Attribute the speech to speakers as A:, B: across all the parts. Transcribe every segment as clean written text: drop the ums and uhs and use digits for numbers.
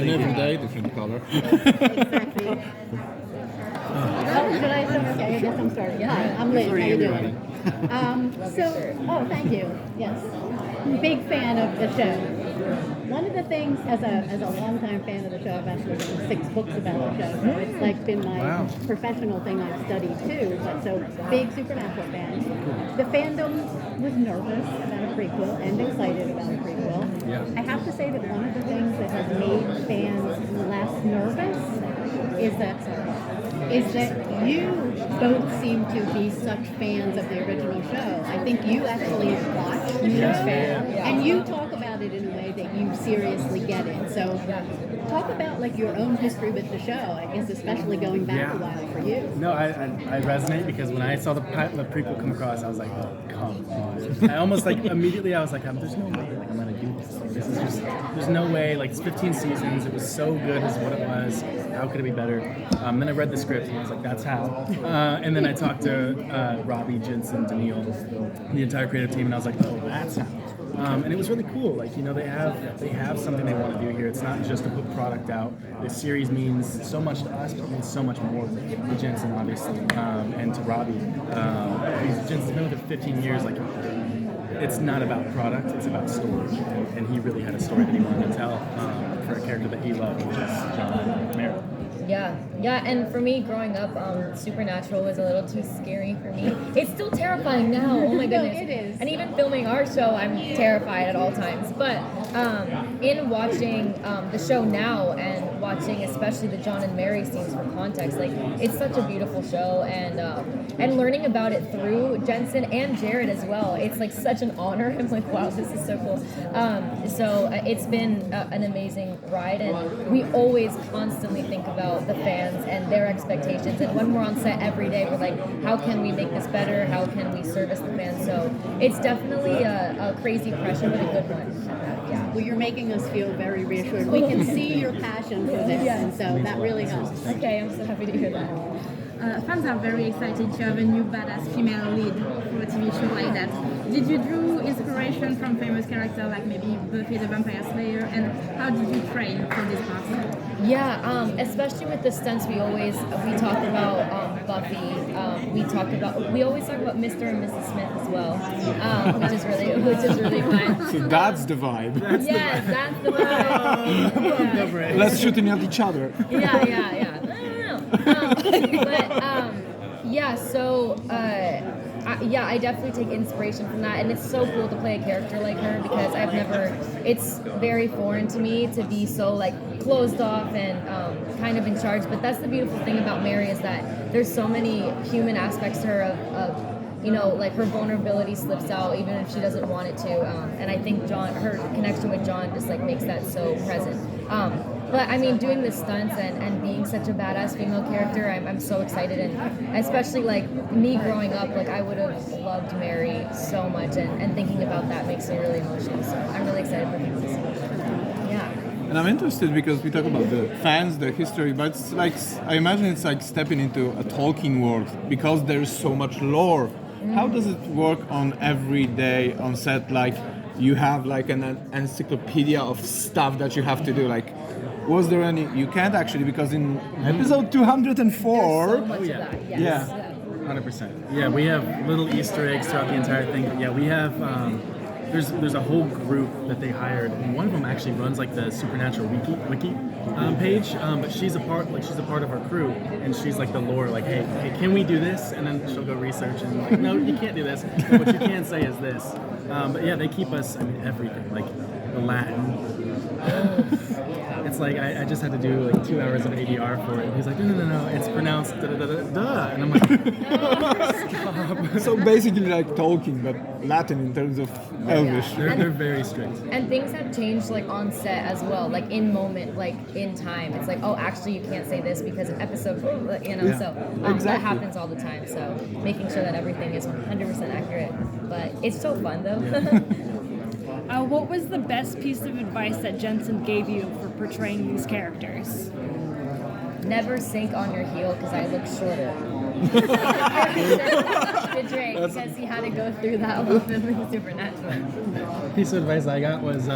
A: And every day, different color.
B: Exactly. Should I start? Okay, I guess I'm starting. Yeah, I'm Liz. How you doing? Thank you. Yes, big fan of the show. One of the things, as a longtime fan of the show, I've actually written 6 books about the show. So it's like been my professional thing I've studied too. But so big Supernatural fan. The fandom was nervous about a prequel and excited about a prequel.
A: Yeah.
B: I have to say that one of the things that has made fans less nervous is that you both seem to be such fans of the original show. I think you actually watch the show, and you talk about it in a way that you seriously get it. So talk about like your own history with the show, I guess especially going back a while for you.
C: No, I resonate because when I saw the prequel come across, I was like, oh, come on. I almost like immediately I was like, there's no way like I'm gonna do this. This is just, there's no way. Like it's 15 seasons. It was so good as what it was. How could it be better? Then I read the script and I was like, that's how. And then I talked to Robbie, Jensen, Donnell, the entire creative team, and I was like, oh, that's how. And it was really cool. Like, you know, they have something they want to do here. It's not just to put product out. This series means so much to us, but it means so much more to Jensen, obviously, and to Robbie. Jensen's been with it 15 years. Like, it's not about product, it's about story. And he really had a story that he wanted to tell for a character that he loved, which is John Merritt.
D: Yeah, and for me, growing up, Supernatural was a little too scary for me. It's still terrifying now, oh my goodness.
B: No, it is.
D: And even filming our show, I'm terrified at all times. But in watching the show now and watching especially the John and Mary scenes for context, like, it's such a beautiful show, and learning about it through Jensen and Jared as well, it's like such an honor. I'm like, wow, this is so cool. So it's been an amazing ride, and we always constantly think about the fans and their expectations, and when we're on set every day, we're like, how can we make this better? How can we service the fans? So it's definitely a crazy pressure, but a good one. Yeah.
B: Well, you're making us feel very reassured. We can see your passion for this, and so that really helps.
D: Okay, I'm so happy to hear that.
E: Fans are very excited to have a new badass female lead for a TV show like that. Did you draw inspiration from famous characters like maybe Buffy the Vampire Slayer, and how did you train for this part?
D: Yeah, especially with the stunts, we talk about Buffy. We always talk about Mr. and Mrs. Smith as well, which is really fun.
A: So that's the vibe.
D: That's the vibe. Yeah.
A: Let's shooting at each other.
D: Yeah. I definitely take inspiration from that, and it's so cool to play a character like her because it's very foreign to me to be so like closed off and kind of in charge, but that's the beautiful thing about Mary is that there's so many human aspects to her of you know, like her vulnerability slips out even if she doesn't want it to, and I think her connection with John just like makes that so present. But I mean, doing the stunts and being such a badass female character, I'm so excited, and especially like me growing up, like I would have loved Mary so much, and thinking about that makes me really emotional. So I'm really excited for people to see it. Yeah.
A: And I'm interested because we talk about the fans, the history, but it's like, I imagine it's like stepping into a Tolkien world because there's so much lore. How does it work on every day on set? Like you have like an encyclopedia of stuff that you have to do. Like, was there any? You can't actually because in episode 204.
D: There's so much of that. Yes.
A: Yeah.
C: 100%. Yeah, we have little Easter eggs throughout the entire thing. But yeah, we have. There's a whole group that they hired, and one of them actually runs like the Supernatural wiki page. But she's a part of our crew, and she's like the lore. Like, hey, can we do this? And then she'll go research and like, no, you can't do this. What you can say is this. But yeah, they keep us. I mean, everything like the Latin. It's like I just had to do like 2 hours of ADR for it. And he's like, no, it's pronounced da, and I'm like, stop.
A: So basically like Tolkien, but Latin in terms of Elvish.
C: Yeah. They're very strict.
D: And things have changed like on set as well, like in moment, like in time. It's like, oh, actually you can't say this because in episode, you know, so that happens all the time. So making sure that everything is 100% accurate. But it's so fun though.
C: Yeah.
E: What was the best piece of advice that Jensen gave you for portraying these characters?
D: Never sink on your heel because I look shorter. To Drake, because he had to go through that while filming Supernatural.
C: Piece of advice I got was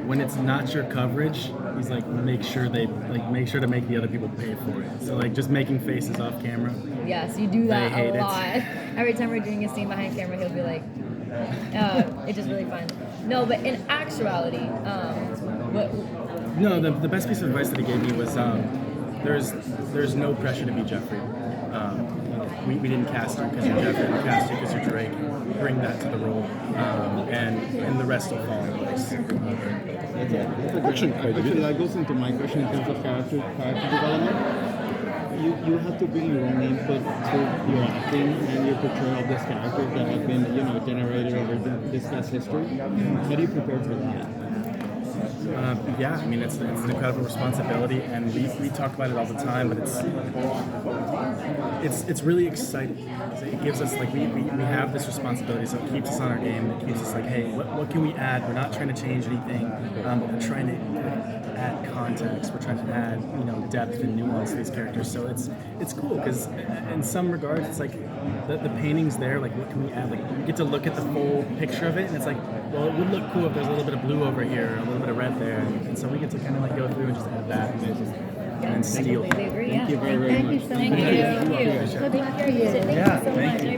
C: when it's not your coverage, he's like make sure to make the other people pay for it. So like just making faces off camera.
D: Yes, you do that
C: hate
D: a
C: it.
D: lot. Every time we're doing a scene behind camera, he'll be like, it's just really fun. No, but in actuality, what?
C: No, the best piece of advice that he gave me was there's no pressure to be Jeffrey. We didn't cast you because you're Jeffrey, we cast you because you're Drake. Bring that to the role, and the rest will fall in place.
A: Actually, that goes into my question in terms of character development. You have to bring your own input to your acting and your portrayal of this character that have been, generated over this past history. How do you prepare for that?
C: Yeah, I mean it's an incredible responsibility, and we talk about it all the time. But it's really exciting. It gives us like we have this responsibility, so it keeps us on our game. It keeps us like, hey, what can we add? We're not trying to change anything, but we're trying to add context. We're trying to add depth and nuance to these characters. So it's cool because in some regards it's like the painting's there. Like what can we add? Like you get to look at the full picture of it, and it's like, well, it would look cool if there's a little bit of blue over here, a little bit of red there, and so we get to kind of like go through and just add that and steal.
D: Completely agree.
A: Thank you very, very much.
B: Thank you so much.
D: Thank you. Good luck for you. Thank
C: Yeah,
D: you so
C: thank
D: much.
C: you.